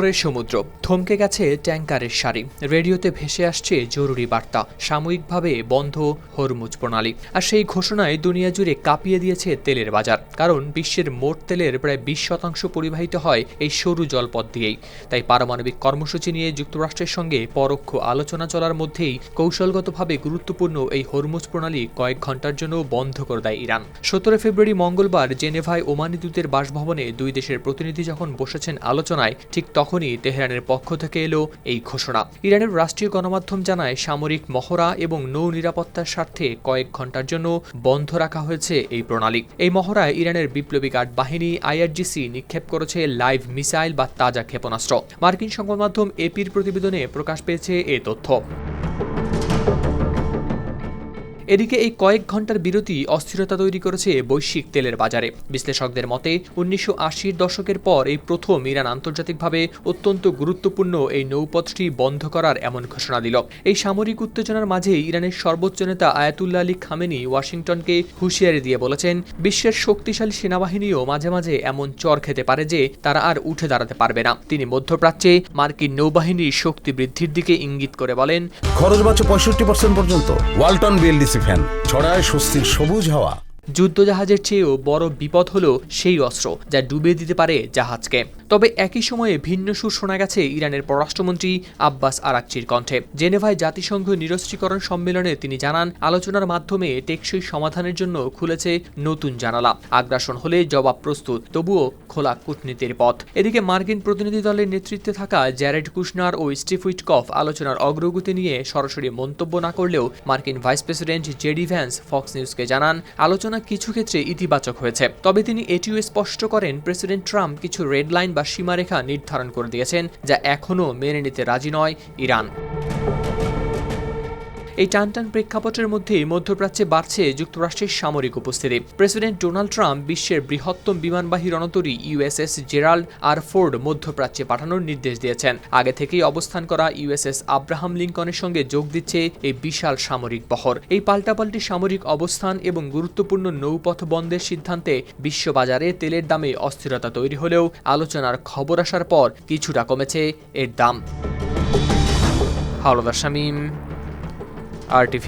বহরের সমুদ্র, থমকে গেছে ট্যাঙ্কারের সারি, রেডিওতে ভেসে আসছে জরুরি বার্তা, সাময়িকভাবে বন্ধ হরমুজ প্রণালী। আর সেই ঘোষণায় দুনিয়া জুড়ে কাঁপিয়ে দিয়েছে তেলের বাজার। কারণ বিশ্বের মোট তেলের প্রায় 20% পরিবাহিত হয় এই সরু জলপথ দিয়েই। তাই পারমাণবিক কর্মসূচি নিয়ে যুক্তরাষ্ট্রের সঙ্গে পরোক্ষ আলোচনা চলার মধ্যেই কৌশলগতভাবে গুরুত্বপূর্ণ এই হরমুজ প্রণালী কয়েক ঘন্টার জন্য বন্ধ করে দেয় ইরান। 17 ফেব্রুয়ারি মঙ্গলবার জেনেভায় ওমানি দূতের বাসভবনে দুই দেশের প্রতিনিধি যখন বসেছেন আলোচনায়, ঠিক তখনই তেহরানের পক্ষ থেকে এলো এই ঘোষণা। ইরানের রাষ্ট্রীয় গণমাধ্যম জানায়, সামরিক মহড়া এবং নৌ নিরাপত্তার স্বার্থে কয়েক ঘন্টার জন্য বন্ধ রাখা হয়েছে এই প্রণালী। এই মহড়ায় ইরানের বিপ্লবী গার্ড বাহিনী IRGC নিক্ষেপ করেছে লাইভ মিসাইল বা তাজা ক্ষেপণাস্ত্র। মার্কিন সংবাদ মাধ্যম এপির প্রতিবেদনে প্রকাশ পেয়েছে এ তথ্য। এদিকে এই কয়েক ঘন্টার বিরতি অস্থিরতা তৈরি করেছে বৈশ্বিক তেলের বাজারে। বিশ্লেষকদের মতে 1980-র দশকের পর এই প্রথম ইরান আন্তর্জাতিকভাবে অত্যন্ত গুরুত্বপূর্ণ এই নৌপথটি বন্ধ করার এমন ঘোষণা দিল। এই সামরিক উত্তেজনার মাঝে ইরানের সর্বোচ্চ নেতা আয়াতুল্লাহ আলী খামেনি ওয়াশিংটনকে হুঁশিয়ারি দিয়ে বলেছেন, বিশ্বের শক্তিশালী সেনাবাহিনীও মাঝে মাঝে এমন চর খেতে পারে যে তারা আর উঠে দাঁড়াতে পারবে না। তিনি মধ্যপ্রাচ্যে মার্কিন নৌবাহিনীর শক্তি বৃদ্ধির দিকে ইঙ্গিত করে বলেন, খরচ বাঁচে 65% পর্যন্ত। ওয়ালটন বিএলডিসি ফ্যান ছড়ায় স্বস্তির সবুজ হাওয়া। যুদ্ধজাহাজের চেয়েও বড় বিপদ হলো সেই অস্ত্র যা ডুবিয়ে দিতে পারে জাহাজকে। তবে একই সময়ে ভিন্ন সুর শোনা গেছে ইরানের পররাষ্ট্রমন্ত্রী আব্বাস আরাকচির কণ্ঠে। জেনেভায় জাতিসংঘ নিরস্ত্রীকরণ সম্মেলনে তিনি জানান, আলোচনার মাধ্যমে টেকসই সমাধানের জন্য খুলেছে নতুন জানালা। আগ্রাসন হলে জবাব প্রস্তুত, তবুও খোলা কূটনীতির পথ। এদিকে মার্কিন প্রতিনিধি দলের নেতৃত্বে থাকা জ্যারেড কুশনার ও স্টিভ উইটকফ আলোচনার অগ্রগতি নিয়ে সরাসরি মন্তব্য না করলেও মার্কিন vice president JD Vance Fox নিউজকে জানান, আলোচনা কিছু ক্ষেত্রে ইতিবাচক হয়েছে। তবে তিনি এটিও স্পষ্ট করেন, প্রেসিডেন্ট ট্রাম্প কিছু রেড লাইন বা সীমারেখা নির্ধারণ করে দিয়েছেন, যা এখনও মেনে নিতে রাজি নয় ইরান। এই টানটান প্রেক্ষাপটের মধ্যেই মধ্যপ্রাচ্যে বাড়ছে যুক্তরাষ্ট্রের সামরিক উপস্থিতি। প্রেসিডেন্ট ডোনাল্ড ট্রাম্প বিশ্বের বৃহত্তম বিমানবাহী রণতরী USS জেরাল্ড আর ফোর্ড মধ্যপ্রাচ্যে পাঠানোর নির্দেশ দিয়েছেন। আগে থেকেই অবস্থান করা USS আব্রাহাম লিঙ্কনের সঙ্গে যোগ দিচ্ছে এই বিশাল সামরিক বহর। এই পাল্টাপাল্টি সামরিক অবস্থান এবং গুরুত্বপূর্ণ নৌপথ বন্ধের সিদ্ধান্তে বিশ্ববাজারে তেলের দামে অস্থিরতা তৈরি হলেও আলোচনার খবর আসার পর কিছুটা কমেছে এর দাম। হাওলাদার শামীম, RTV।